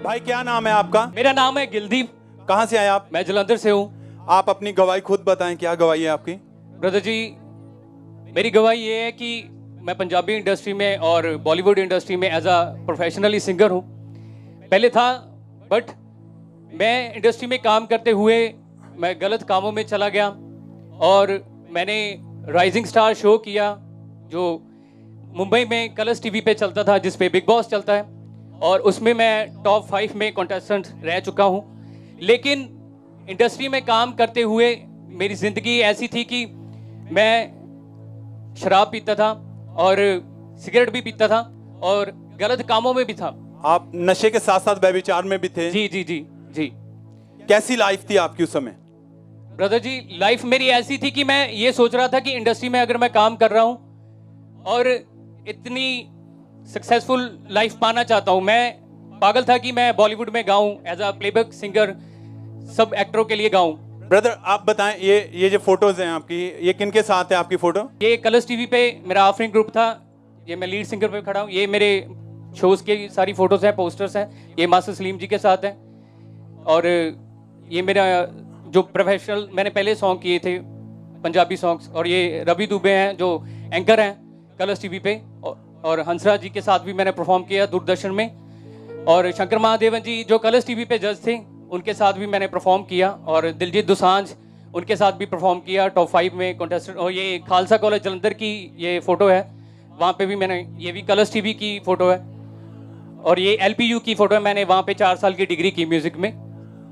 भाई क्या नाम है आपका? मेरा नाम है गिलदीप। कहाँ से आए आप? मैं जलंधर से हूँ। आप अपनी गवाही खुद बताएं, क्या गवाही है आपकी? ब्रदर जी, मेरी गवाही ये है कि मैं पंजाबी इंडस्ट्री में और बॉलीवुड इंडस्ट्री में एज अ प्रोफेशनली सिंगर हूँ। पहले था, बट मैं इंडस्ट्री में काम करते हुए मैं गलत कामों में चला गया और मैंने राइजिंग स्टार शो किया जो मुंबई में कलर्स टीवी पे चलता था, जिस पे बिग बॉस चलता है, और उसमें मैं टॉप 5 में कंटेस्टेंट रह चुका हूँ। लेकिन इंडस्ट्री में काम करते हुए मेरी ज़िंदगी ऐसी थी कि मैं शराब पीता था और सिगरेट भी पीता था और गलत कामों में भी था। आप नशे के साथ साथ व्यभिचार में भी थे? जी जी जी जी। कैसी लाइफ थी आपकी उस समय? ब्रदर जी, लाइफ मेरी ऐसी थी कि मैं ये सोच रहा था कि इंडस्ट्री में अगर मैं काम कर रहा हूँ और इतनी सक्सेसफुल लाइफ पाना चाहता हूँ, मैं पागल था कि मैं बॉलीवुड में गाऊं एज अ प्लेबैक सिंगर, सब एक्टरों के लिए गाऊं। ब्रदर आप बताएं, ये जो फोटोज हैं आपकी, ये किनके साथ है आपकी फोटो? ये कलर्स टीवी पे मेरा ऑफरिंग ग्रुप था, ये मैं लीड सिंगर पे खड़ा हूँ। ये मेरे शोज की सारी फोटोज हैं, पोस्टर्स हैं। ये मास्टर सलीम जी के साथ हैं। और ये मेरा जो प्रोफेशनल मैंने पहले सॉन्ग किए थे पंजाबी सॉन्ग्स, और ये रवि दुबे हैं जो एंकर हैं कलर्स टीवी पे, और हंसराज जी के साथ भी मैंने परफॉर्म किया दूरदर्शन में, और शंकर महादेवन जी जो कलर्स टीवी पे जज थे उनके साथ भी मैंने परफॉर्म किया, और दिलजीत दोसांझ उनके साथ भी परफॉर्म किया टॉप 5 में कंटेस्टेंट। और ये खालसा कॉलेज जलंधर की ये फोटो है, वहाँ पे भी मैंने, ये भी कलर्स टीवी की फोटो है, और ये LPU की फोटो है। मैंने वहाँ पे 4 साल की डिग्री की म्यूजिक में,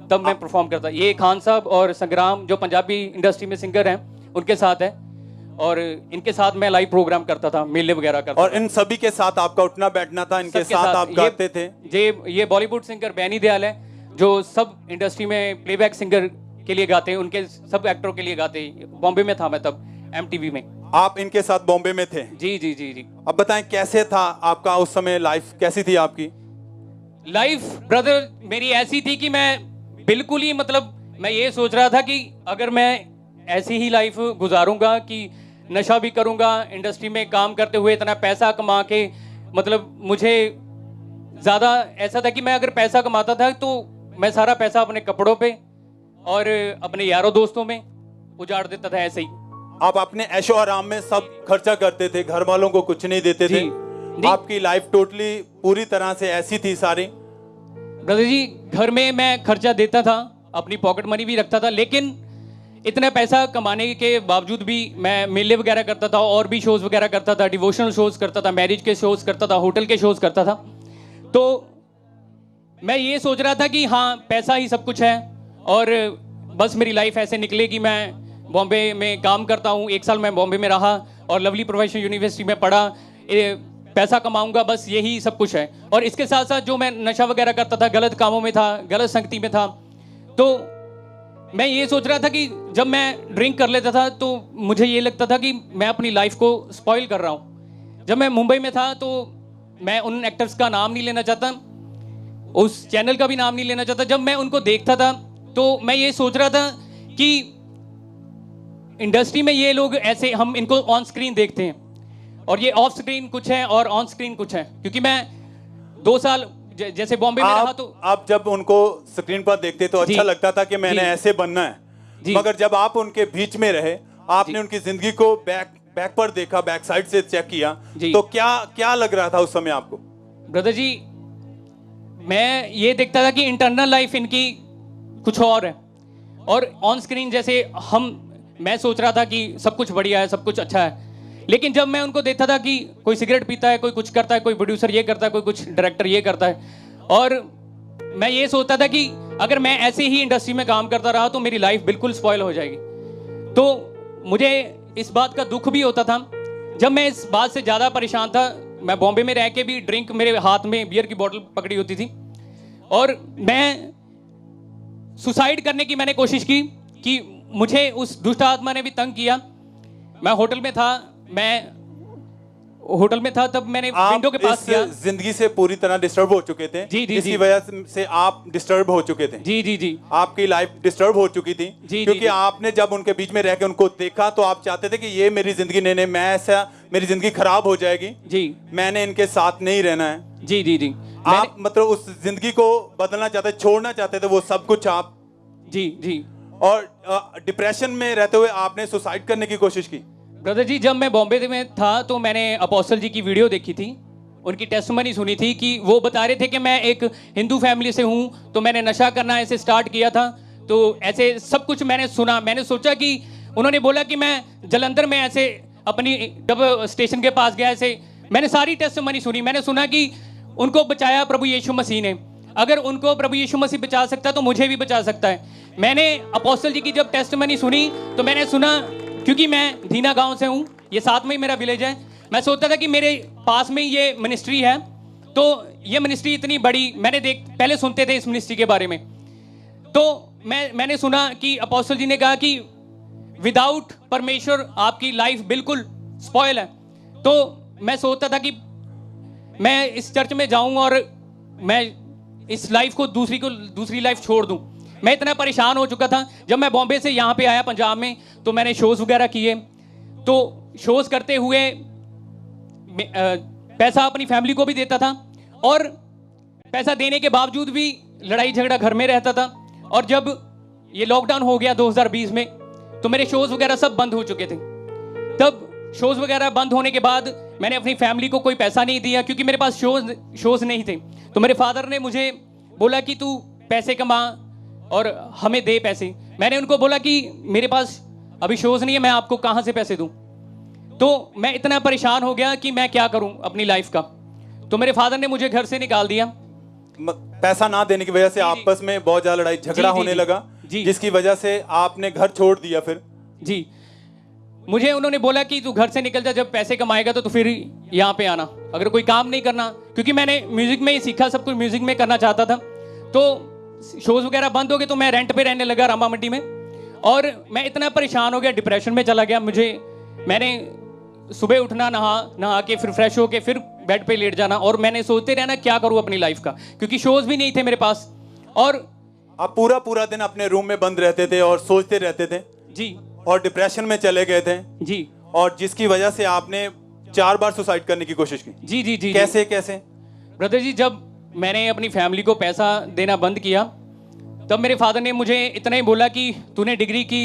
तब मैं परफॉर्म करता। ये खान साहब और संग्राम जो पंजाबी इंडस्ट्री में सिंगर हैं उनके साथ है, और इनके साथ मैं लाइव प्रोग्राम करता था, मेले वगैरह करता। और इन सभी के साथ आपका उठना बैठना था, इनके साथ आप गाते थे? ये बॉलीवुड सिंगर बैनी दयाल है जो सब इंडस्ट्री में प्लेबैक सिंगर के लिए गाते हैं, उनके सब एक्टरों के लिए गाते हैं। बॉम्बे में था मैं तब, MTV में। आप इनके साथ बॉम्बे में थे? जी जी जी जी। अब बताएं कैसे था आपका उस समय, लाइफ कैसी थी आपकी? लाइफ ब्रदर मेरी ऐसी थी कि मैं बिल्कुल ही, मतलब मैं ये सोच रहा था कि अगर मैं ऐसी ही लाइफ गुजारूंगा कि नशा भी करूंगा, इंडस्ट्री में काम करते हुए इतना पैसा कमा के, मतलब मुझे ज़्यादा ऐसा था कि मैं अगर पैसा कमाता था तो मैं सारा पैसा अपने कपड़ों पे और अपने यारों दोस्तों में उजाड़ देता था ऐसे ही। आप अपने ऐशो आराम में सब खर्चा करते थे, घर वालों को कुछ नहीं देते थे? आपकी लाइफ टोटली पूरी तरह से ऐसी थी सारी? ब्रदर जी, घर में मैं खर्चा देता था, अपनी पॉकेट मनी भी रखता था, लेकिन इतना पैसा कमाने के बावजूद भी मैं मेले वगैरह करता था, और भी शोज़ वगैरह करता था, डिवोशनल शोज़ करता था, मैरिज के शोज़ करता था, होटल के शोज़ करता था। तो मैं ये सोच रहा था कि हाँ, पैसा ही सब कुछ है और बस मेरी लाइफ ऐसे निकलेगी। मैं बॉम्बे में काम करता हूँ, 1 साल मैं बॉम्बे में रहा और लवली प्रोफेशनल यूनिवर्सिटी में पढ़ा, पैसा कमाऊंगा, बस यही सब कुछ है। और इसके साथ साथ जो मैं नशा वगैरह करता था, गलत कामों में था, गलत संगति में था, तो मैं ये सोच रहा था कि जब मैं ड्रिंक कर लेता था तो मुझे ये लगता था कि मैं अपनी लाइफ को स्पॉइल कर रहा हूँ। जब मैं मुंबई में था तो मैं उन एक्टर्स का नाम नहीं लेना चाहता, उस चैनल का भी नाम नहीं लेना चाहता। जब मैं उनको देखता था तो मैं ये सोच रहा था कि इंडस्ट्री में ये लोग ऐसे, हम इनको ऑन स्क्रीन देखते हैं और ये ऑफ स्क्रीन कुछ है और ऑन स्क्रीन कुछ है। क्योंकि मैं 2 साल जैसे बॉम्बे में रहा, तो आप जब उनको स्क्रीन पर देखते तो अच्छा लगता था कि मैंने ऐसे बनना है, मगर जब आप उनके बीच में रहे, आपने उनकी जिंदगी को बैक पर देखा, बैक साइड से चेक किया, तो क्या लग रहा था उस समय आपको? ब्रदर जी, मैं ये देखता था कि इंटरनल लाइफ इनकी कुछ और है, और ऑन स्क्रीन जैसे मैं सोच रहा था कि सब कुछ बढ़िया है, सब कुछ अच्छा है। लेकिन जब मैं उनको देखता था कि कोई सिगरेट पीता है, कोई कुछ करता है, कोई प्रोड्यूसर ये करता है, कोई कुछ डायरेक्टर ये करता है, और मैं ये सोचता था कि अगर मैं ऐसे ही इंडस्ट्री में काम करता रहा तो मेरी लाइफ बिल्कुल स्पॉइल हो जाएगी। तो मुझे इस बात का दुख भी होता था। जब मैं इस बात से ज़्यादा परेशान था, मैं बॉम्बे में रह के भी ड्रिंक, मेरे हाथ में बियर की बोतल पकड़ी होती थी, और मैं सुसाइड करने की मैंने कोशिश की कि मुझे उस दुष्ट आत्मा ने भी तंग किया। मैं होटल में था तब मैंने विंडो के पास किया। जिंदगी से पूरी तरह डिस्टर्ब हो चुके थे? जी जी, इसी वजह से आप डिस्टर्ब हो चुके थे? जी जी जी, आपकी लाइफ डिस्टर्ब हो चुकी थी क्योंकि आपने जब उनके बीच में रह के उनको देखा तो आप चाहते थे कि ये मेरी जिंदगी नहीं, मैं ऐसा, मेरी जिंदगी खराब हो जाएगी जी, मैंने इनके साथ नहीं रहना है। जी जी जी, आप मतलब उस जिंदगी को बदलना चाहते, छोड़ना चाहते थे वो सब कुछ आप? जी जी। और डिप्रेशन में रहते हुए आपने सुसाइड करने की कोशिश की? ब्रदर जी, जब मैं बॉम्बे में था तो मैंने अपोस्टल जी की वीडियो देखी थी, उनकी टेस्टमनी सुनी थी कि वो बता रहे थे कि मैं एक हिंदू फैमिली से हूँ, तो मैंने नशा करना ऐसे स्टार्ट किया था। तो ऐसे सब कुछ मैंने सुना, मैंने सोचा कि उन्होंने बोला कि मैं जलंधर में ऐसे अपनी जब स्टेशन के पास गया, ऐसे मैंने सारी टेस्टमनी सुनी। मैंने सुना कि उनको बचाया प्रभु यीशु मसीह ने, अगर उनको प्रभु यीशु मसीह बचा सकता है तो मुझे भी बचा सकता है। मैंने अपोस्टल जी की जब टेस्टमनी सुनी तो मैंने सुना, क्योंकि मैं धीना गांव से हूँ, ये साथ में ही मेरा विलेज है, मैं सोचता था कि मेरे पास में ये मिनिस्ट्री है, तो ये मिनिस्ट्री इतनी बड़ी, पहले सुनते थे इस मिनिस्ट्री के बारे में, तो मैंने सुना कि अपोस्टल जी ने कहा कि विदाउट परमेश्वर आपकी लाइफ बिल्कुल स्पॉइल है। तो मैं सोचता था कि मैं इस चर्च में जाऊं और मैं इस लाइफ को दूसरी लाइफ छोड़ दूं। मैं इतना परेशान हो चुका था। जब मैं बॉम्बे से यहाँ पे आया पंजाब में, तो मैंने शोज़ वगैरह किए, तो शोज़ करते हुए पैसा अपनी फैमिली को भी देता था, और पैसा देने के बावजूद भी लड़ाई झगड़ा घर में रहता था। और जब ये लॉकडाउन हो गया 2020 में, तो मेरे शोज़ वगैरह सब बंद हो चुके थे। तब शोज़ वगैरह बंद होने के बाद मैंने अपनी फैमिली को कोई पैसा नहीं दिया, क्योंकि मेरे पास शोज़ नहीं थे। तो मेरे फादर ने मुझे बोला कि तू पैसे कमा और हमें दे पैसे। मैंने उनको बोला कि मेरे पास अभी शोज़ नहीं है, मैं आपको कहाँ से पैसे दूँ। तो मैं इतना परेशान हो गया कि मैं क्या करूँ अपनी लाइफ का। तो मेरे फादर ने मुझे घर से निकाल दिया। पैसा ना देने की वजह से आपस में बहुत ज्यादा लड़ाई झगड़ा होने लगा, जिसकी वजह से आपने घर छोड़ दिया। फिर जी, मुझे उन्होंने बोला कि तू घर से निकल जा, जब पैसे कमाएगा तो फिर यहाँ पे आना, अगर कोई काम नहीं करना, क्योंकि मैंने म्यूजिक में ही सीखा, सब कुछ म्यूजिक में करना चाहता था। तो शोज़ वगैरह बंद हो गए, तो मैं रेंट पे रहने लगा रामा मंडी में, और मैं इतना परेशान हो गया, डिप्रेशन में चला गया। मैंने सुबह उठना, नहा के फिर फ्रेश होके फिर बेड पे लेट जाना, और मैंने सोचते रहना क्या करूँ अपनी लाइफ का, क्योंकि शोज़ भी नहीं थे मेरे पास। और आप पूरा दिन अपने रूम में बंद रहते थे और सोचते रहते थे जी, और डिप्रेशन में चले गए थे जी, और जिसकी वजह से आपने 4 बार सुसाइड करने की कोशिश की। जी जी जी। कैसे? ब्रदर जी, जब मैंने अपनी फैमिली को पैसा देना बंद किया, तब मेरे फादर ने मुझे इतना ही बोला कि तूने डिग्री की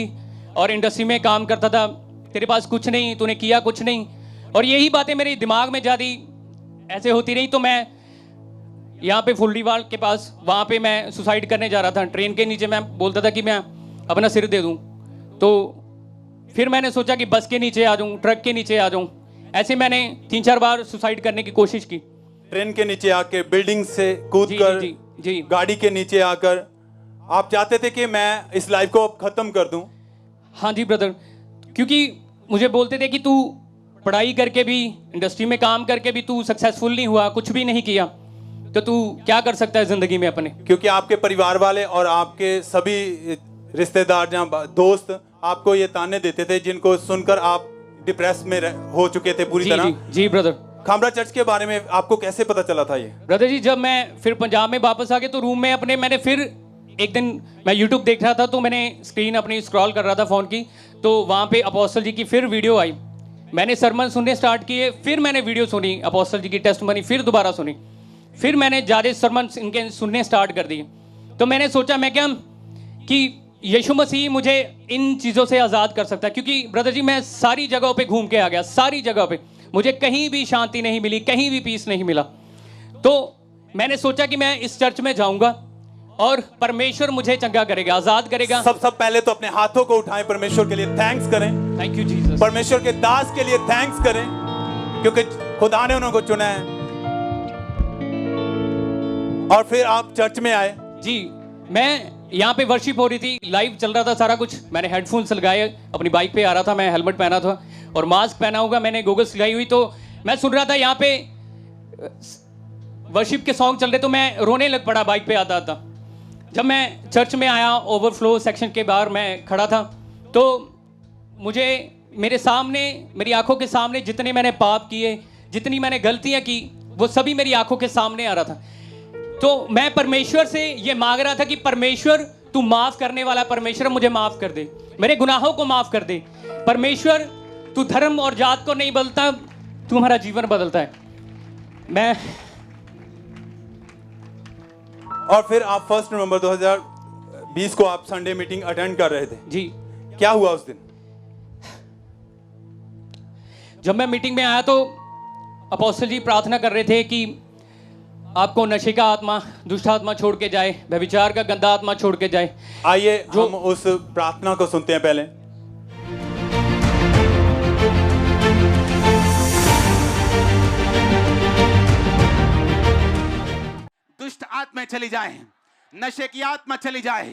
और इंडस्ट्री में काम करता था, तेरे पास कुछ नहीं, तूने किया कुछ नहीं। और यही बातें मेरे दिमाग में ज़्यादा ऐसे होती रही। तो मैं यहाँ पे फुल्लीवाल के पास, वहाँ पे मैं सुसाइड करने जा रहा था। ट्रेन के नीचे मैं बोलता था कि मैं अपना सिर दे दूँ। तो फिर मैंने सोचा कि बस के नीचे आ जाऊँ, ट्रक के नीचे आ जाऊँ। ऐसे मैंने 3-4 बार सुसाइड करने की कोशिश की। ट्रेन के नीचे आके, बिल्डिंग से कूदकर, जी, गाड़ी के नीचे आकर आप चाहते थे कि मैं इस लाइफ को अब खत्म कर दूं? हाँ जी ब्रदर, क्योंकि मुझे बोलते थे कि तू पढ़ाई करके भी, इंडस्ट्री में काम करके भी तू सक्सेसफुल नहीं हुआ, कुछ भी नहीं किया, तो तू क्या कर सकता है जिंदगी में अपने। क्योंकि आपके परिवार वाले और आपके सभी रिश्तेदार, जहाँ दोस्त आपको ये ताने देते थे, जिनको सुनकर आप डिप्रेस में हो चुके थे पूरी तरह। जी ब्रदर। खामरा चर्च के बारे में आपको कैसे पता चला था ये? ब्रदर जी, जब मैं फिर पंजाब में वापस आ गया, तो रूम में अपने मैंने फिर एक दिन मैं यूट्यूब देख रहा था, तो मैंने स्क्रीन अपनी स्क्रॉल कर रहा था फ़ोन की, तो वहाँ पे अपोस्टल जी की फिर वीडियो आई। मैंने सरमन सुनने स्टार्ट किए, फिर मैंने वीडियो सुनी अपोस्टल जी की टेस्टमनी, फिर दोबारा सुनी, फिर मैंने ज़्यादा सरमन इनके सुनने स्टार्ट कर दिए। तो मैंने सोचा मैं क्या कि यीशु मसीह मुझे इन चीज़ों से आज़ाद कर सकता है। क्योंकि ब्रदर जी, मैं सारी जगहों पे घूम के आ गया, सारी जगह पे मुझे कहीं भी शांति नहीं मिली, कहीं भी पीस नहीं मिला। तो मैंने सोचा कि मैं इस चर्च में जाऊंगा और परमेश्वर मुझे चंगा करेगा, आज़ाद करेगा। सब पहले तो अपने हाथों को उठाएं, परमेश्वर के लिए थैंक्स करें। Thank you Jesus. परमेश्वर के दास के लिए थैंक्स करें, क्योंकि खुदा ने उनको चुना है। और फिर आप चर्च में आए। जी, मैं यहाँ पे वर्शिप हो रही थी, लाइव चल रहा था सारा कुछ। मैंने हेडफोन्स लगाए, अपनी बाइक पे आ रहा था, मैं हेलमेट पहना था और मास्क पहना होगा, मैंने गोगल्स लगाई हुई, तो मैं सुन रहा था यहाँ पे वर्शिप के सॉन्ग चल रहे, तो मैं रोने लग पड़ा बाइक पे आता था। जब मैं चर्च में आया, ओवरफ्लो सेक्शन के बाहर मैं खड़ा था, तो मुझे मेरे सामने, मेरी आंखों के सामने जितने मैंने पाप किए, जितनी मैंने गलतियाँ की, वो सभी मेरी आंखों के सामने आ रहा था। तो मैं परमेश्वर से ये मांग रहा था कि परमेश्वर, तू माफ़ करने वाला परमेश्वर, मुझे माफ़ कर दे, मेरे गुनाहों को माफ़ कर दे। परमेश्वर, तू धर्म और जात को नहीं बदलता, तू हमारा जीवन बदलता है। और फिर आप 1 नवंबर 2020 को आप संडे मीटिंग अटेंड कर रहे थे जी। क्या हुआ उस दिन? जब मैं मीटिंग में आया तो अपोस्टल जी प्रार्थना कर रहे थे कि आपको नशे का आत्मा, दुष्ट आत्मा छोड़ के जाए, व्यभिचार का गंदा आत्मा छोड़ के जाए। आइए हम उस प्रार्थना को सुनते हैं पहले। दुष्ट आत्मा चली जाए, नशे की आत्मा चली जाए,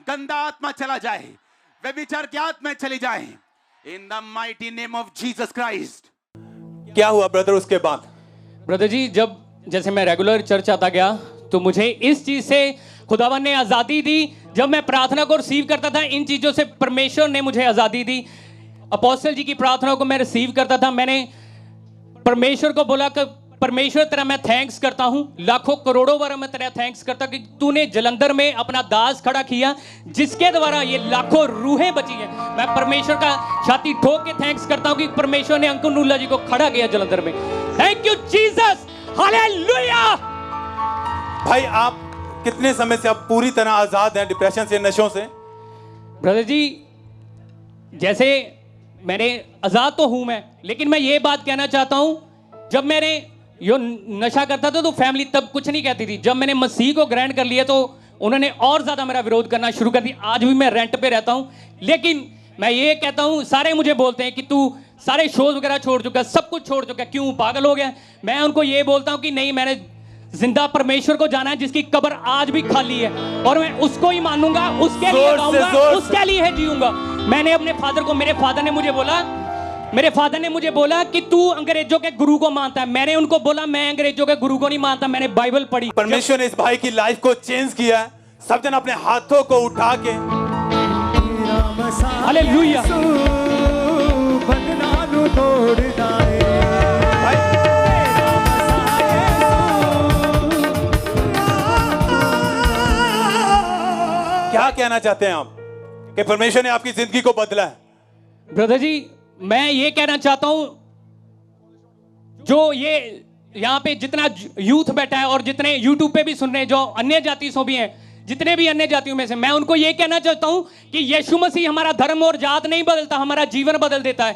गंदा आत्मा चला जाए, व्यभिचार की आत्मा चली जाए, in the mighty name of Jesus Christ. क्या हुआ ब्रदर उसके बाद? ब्रदर जी, जब जैसे मैं रेगुलर चर्च आता गया तो मुझे इस चीज से खुदावन ने आजादी दी। जब मैं प्रार्थना को रिसीव करता था, इन चीजों से परमेश्वर ने मुझे आजादी दी। अपोस्टल जी की प्रार्थना को मैं रिसीव करता था। मैंने परमेश्वर को बोला कि परमेश्वर तेरा मैं थैंक्स करता हूं, लाखों करोड़ों बार मैं तेरा थैंक्स करता कि तूने जलंधर में अपना दास खड़ा किया जिसके द्वारा ये लाखों रूहें बची हैं। मैं परमेश्वर का छाती ठोक के थैंक्स करता हूं कि परमेश्वर ने अंकुर नूल्ला जी को खड़ा किया जलंधर में। Thank you Jesus, hallelujah. भाई आप कितने समय से आप पूरी तरह आजाद हैं डिप्रेशन से, नशों से? ब्रदर जी, जैसे मैंने आजाद तो हूं मैं, लेकिन मैं ये बात कहना चाहता हूं, जब मैंने यो नशा करता था तो फैमिली तब कुछ नहीं कहती थी। जब मैंने मसीह को ग्रहण कर लिया तो उन्होंने और ज्यादा मेरा विरोध करना शुरू कर दिया। आज भी मैं रेंट पे रहता हूं, लेकिन मैं ये कहता हूं, सारे मुझे बोलते हैं कि तू सारे शोज वगैरह छोड़ चुका, सब कुछ छोड़ चुका, क्यों पागल हो गया? मैं उनको ये बोलता हूं कि नहीं, मैंने जिंदा परमेश्वर को जाना है जिसकी कब्र आज भी खाली है, और मैं उसको ही मानूंगा, उसके लिए गाऊंगा, उसके लिए जीऊंगा। मैंने अपने फादर को, मेरे फादर ने मुझे बोला कि तू अंग्रेजों के गुरु को मानता है। मैंने उनको बोला मैं अंग्रेजों के गुरु को नहीं मानता, मैंने बाइबल पढ़ी। परमेश्वर ने इस भाई की लाइफ को चेंज किया है। सब जन अपने हाथों को उठा के हालेलुया। क्या कहना चाहते हैं आप कि परमेश्वर ने आपकी जिंदगी को बदला है? ब्रदर जी, मैं ये कहना चाहता हूं, जो ये यहाँ पे जितना यूथ बैठा है और जितने यूट्यूब पे भी सुन रहे हैं, जो अन्य जाति से भी हैं, जितने भी अन्य जातियों में से, मैं उनको ये कहना चाहता हूं कि यीशु मसीह हमारा धर्म और जात नहीं बदलता, हमारा जीवन बदल देता है।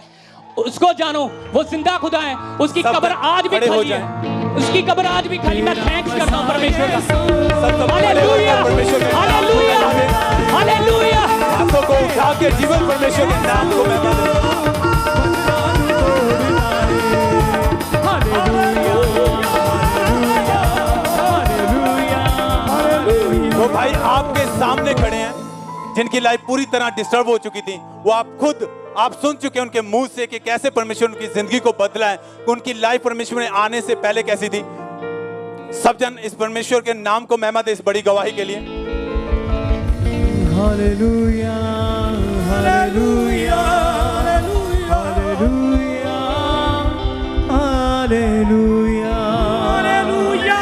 उसको जानो, वो जिंदा खुदा है, उसकी कब्र आज भी खाली है, उसकी कब्र आज भी खाली। मैं थैंक्स करता हूं परमेश्वर का। Hallelujah, hallelujah, hallelujah. हाथों को उठा के जीवन परमेश्वर के नाम को महिमा दे। वो भाई आपके सामने खड़े हैं जिनकी लाइफ पूरी तरह डिस्टर्ब हो चुकी थी। वो आप सुन चुके हैं उनके मुंह से कि कैसे परमेश्वर उनकी जिंदगी को बदला है, उनकी लाइफ परमेश्वर में आने से पहले कैसी थी। सब जन इस परमेश्वर के नाम को महिमा दे इस बड़ी गवाही के लिए। Hallelujah, hallelujah, hallelujah, hallelujah, hallelujah.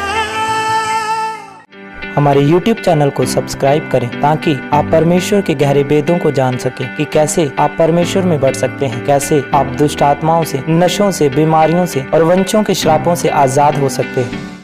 हमारे YouTube चैनल को सब्सक्राइब करें ताकि आप परमेश्वर के गहरे वेदों को जान सकें कि कैसे आप परमेश्वर में बढ़ सकते हैं, कैसे आप दुष्ट आत्माओं से, नशों से, बीमारियों से और वंशों के श्रापों से आजाद हो सकते हैं।